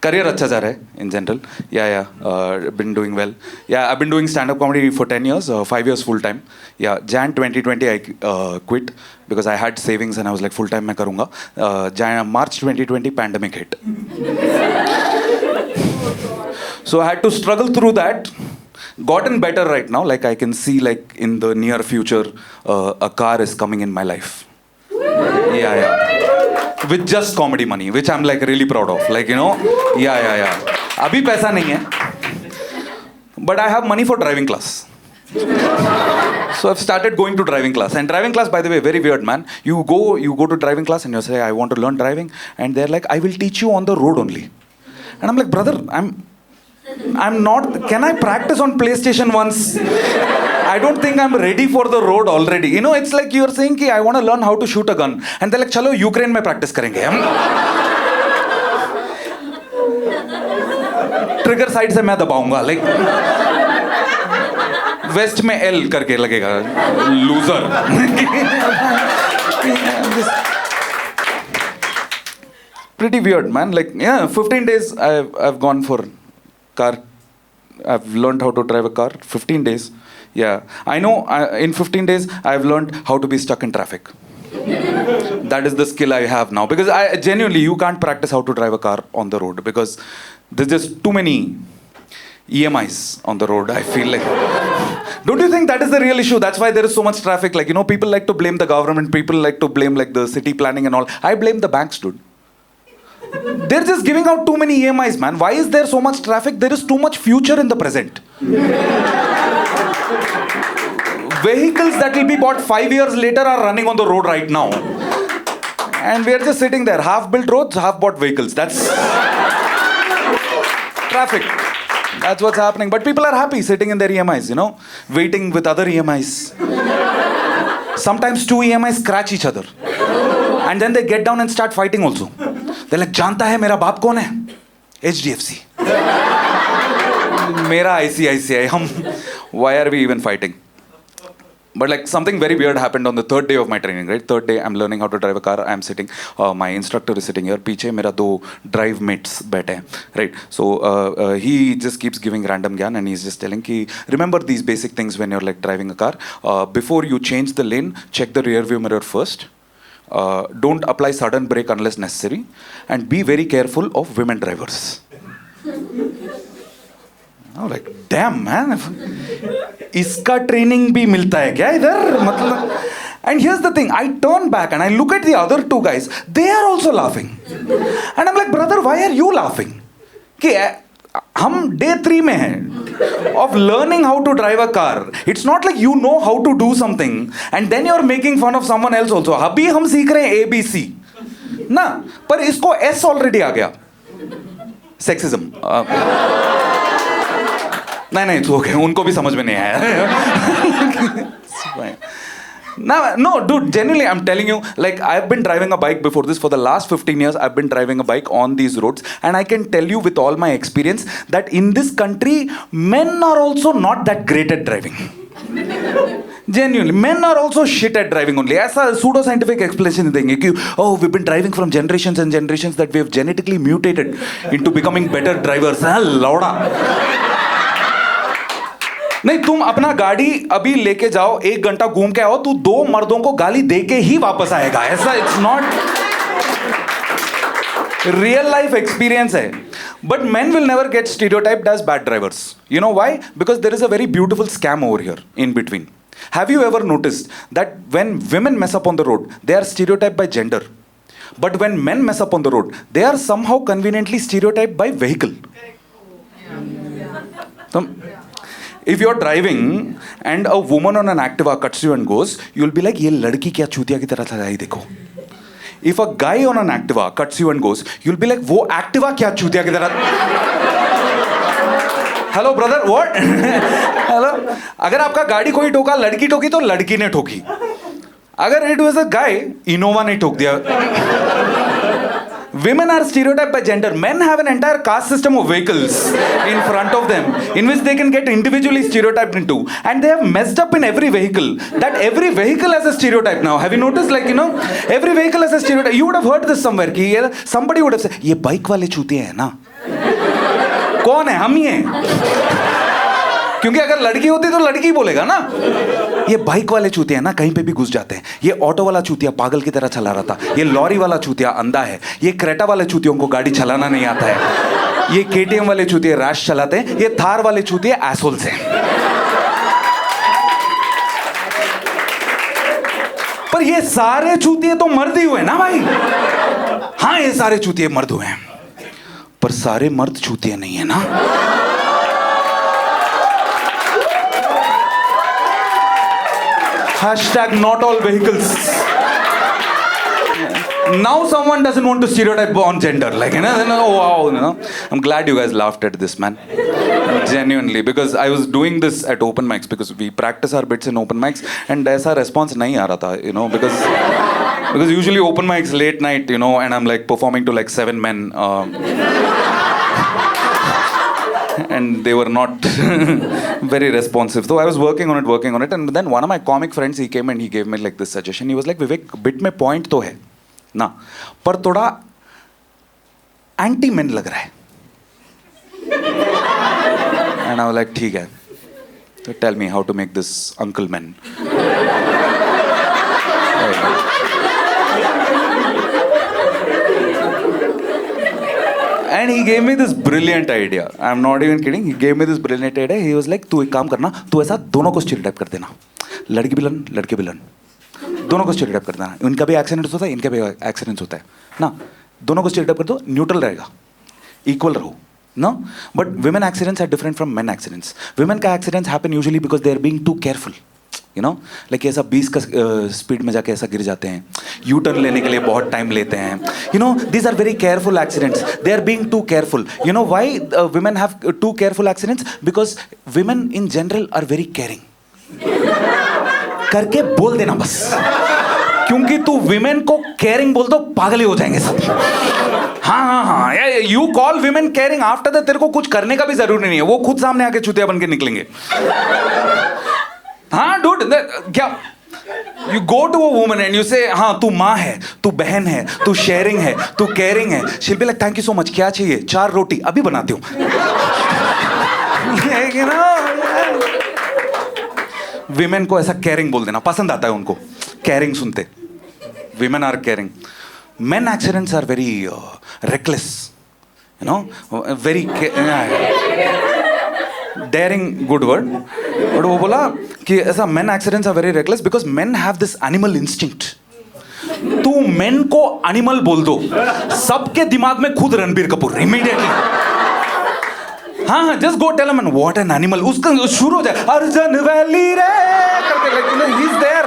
career अच्छा जा रहा है in general. Yeah. Been doing well. Yeah, I've been doing stand-up comedy for 10 years, 5 years full time. Yeah, Jan 2020 I quit because I had savings and I was like full time मैं करूँगा. March 2020 pandemic hit. So I had to struggle through that. Gotten better right now. Like I can see like in the near future a car is coming in my life. Yeah. With just comedy money, which I'm like really proud of. Like, you know, yeah. Abhi paisa nahi hai. But I have money for driving class. So I've started going to driving class. And driving class, by the way, very weird, man. You go to driving class and you say, I want to learn driving. And they're like, I will teach you on the road only. And I'm like, brother, I'm not, can I practice on PlayStation once? I don't think I'm ready for the road already. You know, it's like you're saying, ki, I want to learn how to shoot a gun. And they're like, chalo, Ukraine mein practice karenge. Trigger side se main dabaunga. Like, West mein L karke lagega. Loser. Pretty weird, man. Like, yeah, 15 days I've gone for car. I've learned how to drive a car. 15 days. Yeah. I know in 15 days I've learned how to be stuck in traffic. That is the skill I have now. Because genuinely, you can't practice how to drive a car on the road. Because there's just too many EMIs on the road, I feel like. Don't you think that is the real issue? That's why there is so much traffic. Like, you know, people like to blame the government. People like to blame like the city planning and all. I blame the banks, dude. They're just giving out too many EMIs, man. Why is there so much traffic? There is too much future in the present. Vehicles that will be bought 5 years later are running on the road right now. And we're just sitting there. Half built roads, half bought vehicles. That's traffic. That's what's happening. But people are happy sitting in their EMIs, you know, waiting with other EMIs. Sometimes 2 EMIs scratch each other. And then they get down and start fighting also. They're like, जानता है मेरा बाप कौन है? HDFC. मेरा ICICI. Why are we even fighting? But like something very weird happened on the 3rd day of my training, right? 3rd day, I'm learning how to drive a car. I'm sitting, my instructor is sitting here. पीछे मेरा 2 drive mates बैठे हैं, right? So he just keeps giving random gyan and he's just telling कि remember these basic things when you're like driving a car. Before you change the lane, check the rear view mirror first. Don't apply sudden brake unless necessary. And be very careful of women drivers. I'm like, damn, man. इसका training भी मिलता है क्या इधर मतलब and here's the thing, I turn back and I look at the other 2 guys, they are also laughing and I'm like, brother, why are you laughing? कि हम day 3 में हैं of learning how to drive a car. It's not like you know how to do something and then you're making fun of someone else also. अभी हम सीख रहे हैं ABC ना, पर इसको S already आ गया. Sexism. नहीं it's okay. उनको भी समझ में नहीं आया. No, dude, genuinely, I'm telling you, like, I've been driving a bike before this. For the last 15 years, I've been driving a bike on these roads. And I can tell you with all my experience that in this country, men are also not that great at driving. Genuinely, men are also shit at driving only. ऐसा pseudo-scientific explanation देंगे कि oh, we've been driving from generations and generations that we have genetically mutated into becoming better drivers. हाँ, लौड़ा. नहीं, तुम अपना गाड़ी अभी लेके जाओ, 1 घंटा घूम के आओ, तू 2 मर्दों को गाली दे के ही वापस आएगा. ऐसा it's not real life experience है. But men will never get stereotyped as bad drivers. You know why? Because there is a very beautiful scam over here in between. Have you ever noticed that when women mess up on the road, they are stereotyped by gender? But when men mess up on the road, they are somehow conveniently stereotyped by vehicle. If you're driving and a woman on an Activa cuts you and goes, you'll be like, ये लड़की क्या चूतिया की तरह चलाई देखो. If a guy on an Activa cuts you and goes, you'll be like, वो Activa क्या चूतिया की तरह. Hello brother, what? Hello. अगर आपका गाड़ी कोई ठोका, लड़की ठोकी तो लड़की ने ठोकी. अगर it was a guy, Innova ने ठोक दिया. Women are stereotyped by gender. Men have an entire caste system of vehicles in front of them in which they can get individually stereotyped into. And they have messed up in every vehicle. That every vehicle has a stereotype now. Have you noticed? Like, you know, every vehicle has a stereotype. You would have heard this somewhere. Somebody would have said, ये bike वाले चूतिए हैं ना. कौन है? हम ही हैं। क्योंकि अगर लड़की होती तो लड़की बोलेगा ना। ये बाइक वाले चूतिया ना कहीं पे भी घुस जाते हैं। ये ऑटो वाला चूतिया पागल की तरह चला रहा था। ये लॉरी वाला चूतिया अंधा है। ये क्रेटा वाले चूतियों को गाड़ी चलाना नहीं आता है। ये केटीएम वाले चूतिया रैश चलाते हैं। ये थार वाले चूतिया एसोल्स हैं। पर ये सारे चूतिए तो मर्द ही हुए ना भाई। हाँ, ये सारे चूतिए मर्द हुए हैं, पर सारे मर्द चूतिए नहीं है ना। Hashtag not all vehicles. Now someone doesn't want to stereotype on gender, like, you know, oh wow, you know. I'm glad you guys laughed at this, man. Genuinely, because I was doing this at open mics, because we practice our bits in open mics, and ऐसा response नहीं आ रहा था, you know, because usually open mics late night, you know, and I'm like performing to like 7 men, and they were not very responsive. So I was working on it, and then one of my comic friends, he came and he gave me like this suggestion. He was like, Vivek, bit में point तो है ना, पर थोड़ा anti main लग रहा है। And I was like, ठीक है, तो tell me how to make this uncle men. And he gave me this brilliant idea. I'm not even kidding. He gave me this brilliant idea. He was like, तू एक काम करना, तू ऐसा दोनों को स्टीरियोटाइप कर देना, लड़की विलन लड़के विलन, दोनों को स्टीरियोटाइप कर देना। उनका भी एक्सीडेंट होता है, इनका भी एक्सीडेंट होता है ना, दोनों को स्टीरियोटाइप कर दो, न्यूट्रल रहेगा, इक्वल रहो ना। But women accidents are different from men accidents. Women का accidents happen usually because they are being too careful. You know, like ऐसा 20 का स्पीड में जाके ऐसा गिर जाते हैं, यू टर्न लेने के लिए बहुत टाइम लेते हैं। You know, these are very careful accidents. They are being too careful. You know why women have too careful accidents? Because women in general are very caring. करके बोल देना बस, क्योंकि तू women को caring बोल दो पागल ही हो जाएंगे सब। हाँ, you call women caring, after that तेरे को कुछ करने का भी जरूरी नहीं है, वो खुद सामने आके चूतिया बन के निकलेंगे। हाँ डूड, क्या you go to a woman and you say, हाँ तू माँ है, तू बहन है, तू शेयरिंग है, तू केयरिंग है, she'll be like thank you so much, क्या चाहिए? 4 रोटी अभी बनाती हूँ। विमेन को ऐसा केयरिंग बोल देना पसंद आता है उनको, केयरिंग सुनते। Women are caring. Men accidents are very reckless, you know, very daring, good word. और वो बोला कि ऐसा men accidents are very reckless because men have this animal instinct. तू मेन को एनिमल बोल दो, सबके दिमाग में खुद रणबीर कपूर इमीडिएटली। हाँ, just go tell man what an animal, उसका शुरू हो जाए अर्जन वैली रे करके, like he is there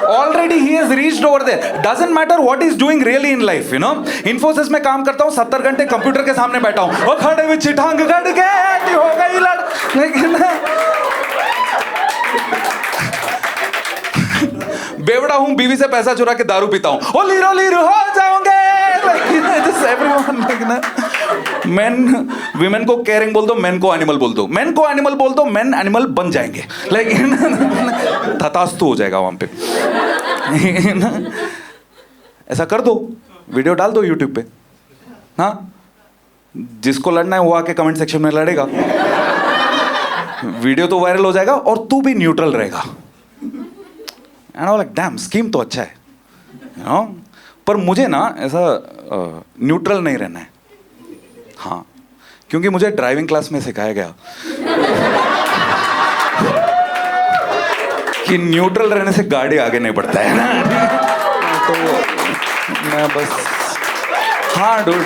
already, he has reached over there. Doesn't matter what he's doing really in life, you know. Infosys में काम करता हूँ, 70 घंटे कंप्यूटर के सामने बैठा हूँ, और खड़े में चिठांग गड़ गए हो गई लड़, लेकिन बेवड़ा हूँ, बीवी से पैसा चुरा के दारू पीता हूँ, ओ लीरो लीरो हो जाओगे। मेन विमेन को केयरिंग बोल दो, मेन को एनिमल बोल दो, मेन को एनिमल बोल दो, मेन एनिमल बन जाएंगे, लेकिन तथास्तु हो जाएगा वहां पे। ऐसा कर दो, वीडियो डाल दो यूट्यूब पे, हाँ, जिसको लड़ना है वो आके कमेंट सेक्शन में लड़ेगा, वीडियो तो वायरल हो जाएगा और तू भी न्यूट्रल रहेगा। And I like damn, scheme तो अच्छा है, you know? पर मुझे ना ऐसा न्यूट्रल नहीं रहना है। हाँ, क्योंकि मुझे ड्राइविंग क्लास में सिखाया गया कि न्यूट्रल रहने से गाड़ी आगे नहीं बढ़ता है ना। तो मैं बस, हाँ डूड,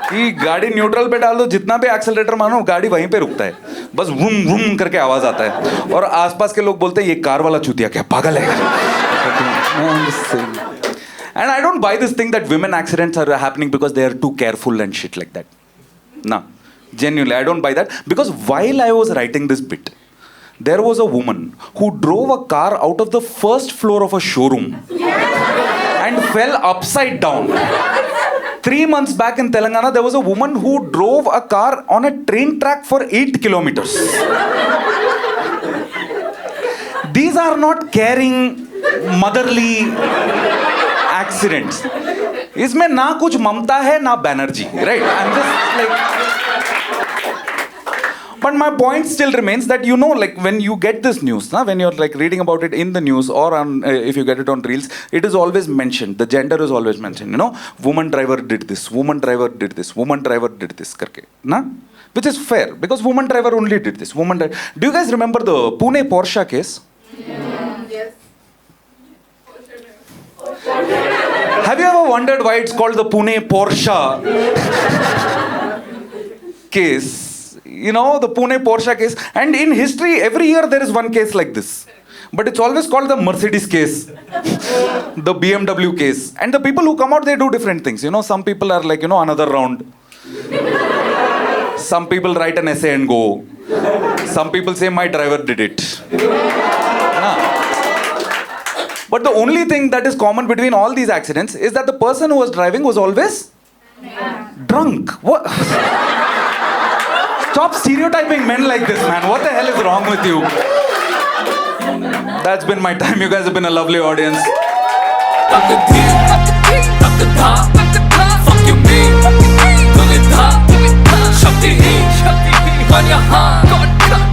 कि गाड़ी न्यूट्रल पे डाल दो, जितना भी एक्सेलरेटर मानो गाड़ी वहीं पे रुकता है, बस वूम वूम करके आवाज आता है, और आसपास के लोग बोलते हैं ये कार वाला चूतिया क्या पागल है। And I don't buy this thing that women accidents are happening because they are too careful and shit like that. No, genuinely, I don't buy that, because while I was writing this bit, there was a woman who drove a car out of the first floor of a showroom and fell upside down. 3 months back in Telangana, there was a woman who drove a car on a train track for 8 kilometers. These are not caring, motherly accidents. इसमें ना कुछ ममता है ना Banerjee, right? I am just like But my point still remains that, you know, like when you get this news, when you're like reading about it in the news or on, if you get it on reels, it is always mentioned. The gender is always mentioned. You know, woman driver did this, woman driver did this, woman driver did this, karke, na? Which is fair because woman driver only did this. Do you guys remember the Pune Porsche case? Yeah. Yes. Have you ever wondered why it's called the Pune Porsche case? You know, the Pune Porsche case. And in history, every year there is one case like this. But it's always called the Mercedes case, the BMW case. And the people who come out, they do different things. You know, some people are like, you know, another round. Some people write an essay and go. Some people say, my driver did it. But the only thing that is common between all these accidents is that the person who was driving was always drunk. What? Stop stereotyping men like this, man. What the hell is wrong with you? That's been my time. You guys have been a lovely audience. Fuck you mean?